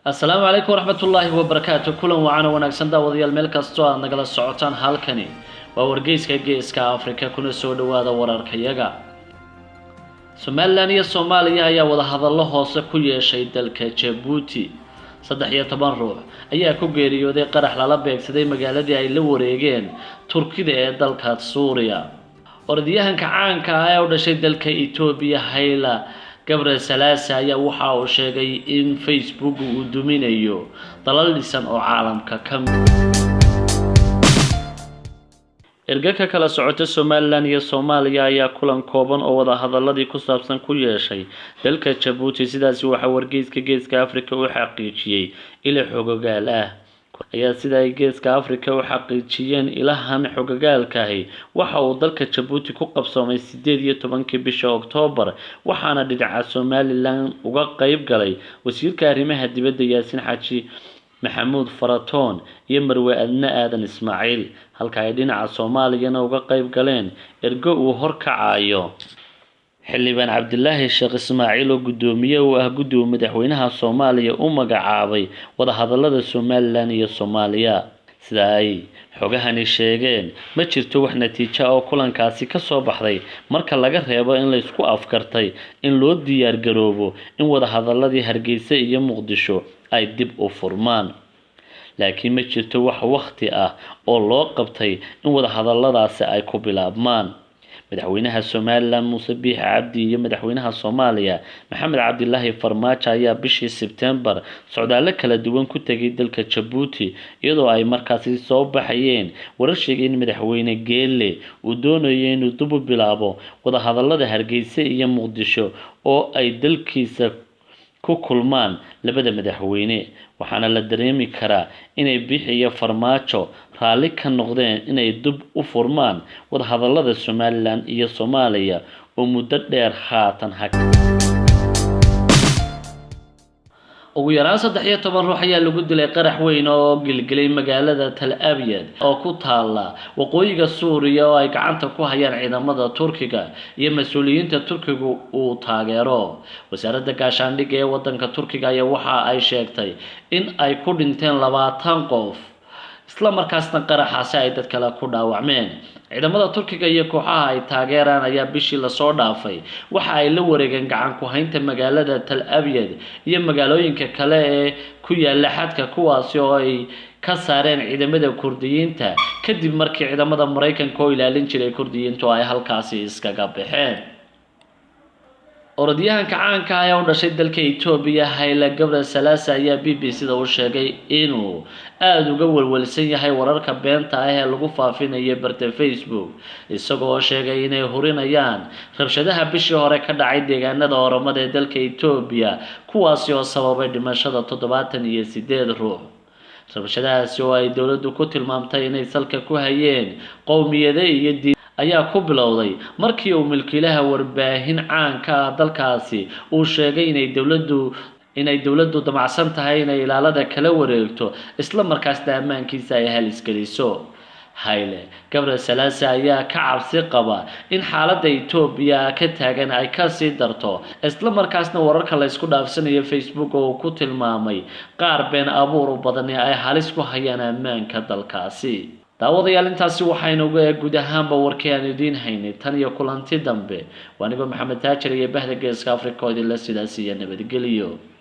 السلام عليكم ورحمة الله وبركاته. كلن وعنا ونكسن داوديال meel kasto aad nagala socotaan halkani waa wargeyska geeska Afrika kuna soo dhawaada wararkayaga. Somaliland iyo Soomaaliya ayaa wada hadallo hoose ku yeeshay dalka Djibouti. 13 ruux ayaa ku geeriyooday qarax lala beegsaday magaaladii ay la wareegeen Turkida ee dalka Suuriya. Orodyahanka caanka ah ee u dhashay dalka Itoobiya Haile Gebrselassie ayaa waxa uu sheegay in Facebook uu duminayo dalal dhisan oo caalamka ka mid ergaka kala socota Somaliland iyo Soomaaliya ayaa kulan kooban oo wada hadaladii ku saabsan ku yeeshay dalka Djibouti sidaas waxa wargeyska geeska Afrika uu xaqiijiyay ila xogogaal ah ayaa sida ay geeska Afrika u xaqiijiyeen ilahan xogogaalkaahi waxa uu dalka Djibouti ku qabsoomay 18 bisha Oktoobar waxaana dhinaca Somaliland uga qayb galay wasiirka arrimaha dibadda Yaasin Xaaji Maxamuud Faratoon iyo Marwe Adna Aadan Ismaaciil halka ay dhinaca Soomaaliyana uga qayb galeen ergo uu horkacayo xildhibaan Cabdilaahi Sheekh Ismaaciil oo gudoomiye u ah guddiga madaxweynaha Soomaaliya u magacaabay wada hadallada Somaliland iyo Soomaaliya sida ay xogahani sheegeen ma jirto wax natiijo oo kulankaasi ka soo baxday marka laga reebo in la isku afkartay in loo diyaar garoobo in wada hadalladii Hargeysa iyo Muqdisho ay dib u furmaan laakiin ma jirto wax waqti ah oo loo qabtay in wada hadalladaasi ay ku bilaabmaan madaxweynaha Somaliland Muuse Biixi Cabdi iyo madaxweynaha Soomaaliya Maxamed Cabdilaahi Farmaajo ayaa bishii September socdaalo kala duwan ku tagay dalka Djibouti iyadoo ay markaasi soo baxayeen warar sheegay in madaxweyne Geelle uu doonayo inuu dib u bilaabo wada hadallada Hargeysa iyo Muqdisho oo ay dalkiisa ku kulmaan labada madaxweyne waxaana la dareemi karaa inay Biixi iyo Farmaajo raali ka noqdeen inay dib u furmaan wada hadallada Somaliland iyo Soomaaliya oo muddo dheer haatan ugu yaraan 13 ruux ayaa lagu dilay qarax weyn oo gilgilay magaalada Tal Abyad oo ku taala waqooyiga Suuriya oo ay gacanta ku hayaan ciidamada Turkiga iyo mas'uuliyiinta Turkiga uu taageero wasaaradda gaashaandhigga ee wadanka Turkiga ayaa waxa ay sheegtay in ay ku dhinteen 20 qof isla markaasna qaraxaasi ay dad kale ku dhaawacmeen ciidamada Turkiga iyo kooxaha ay taageeraan ayaa bishii la soo dhaafay waxa ay la wareegeen gacan ku haynta magaalada Tal Abyad iyo magaalooyinka kale ee ku yaala xadka kuwaasi oo ay ka saareen ciidamada Kurdiyiinta kadib markii ciidamada Mareykanka oo ilaalin jiray Kurdiyiintu ay halkaasi iskaga baxeen orodyahanka caanka ah ee u dhashay dalka Itoobiya Haile Gebrselassie ayaa BBC-da u sheegay inuu aad uga walwalsan yahay wararka beenta ah ee lagu faafinayo barta Facebook isagoo sheegay inay hurinayaan rabshadaha bishii hore ka dhacay deegaanada Oromada ee dalka Itoobiya kuwaasi oo sababay dhimashada 78 ruux rabshadahaasi oo ay dawladdu ku tilmaamtay inay salka ku hayeen qowmiyada iyo diin ayaa ku bilowday markii uu milkiilaha warbaahin caanka ah dalkaasi uu sheegay inay dawladdu damacsan tahay inay ilaalada kala wareegto isla markaasna ammaankiisa ay halis geliso Haile Gebrselassie ayaa ka cabsi qaba in xaaladda Itoobiya ka taagan ay ka sii darto isla markaasna wararka la isku dhaafsanayo Facebook oo ku tilmaamay qaar been abuur badan ay halis ku hayaan ammaanka dalkaasi daawadayaal intaasi waxaynu guud ahaanba warkeen idin haynay tan iyo kulanti dambe waaniga Maxamed Taajir iyo Bahda Geeska Afrika oo idin la sidaasiya nabadgeliyo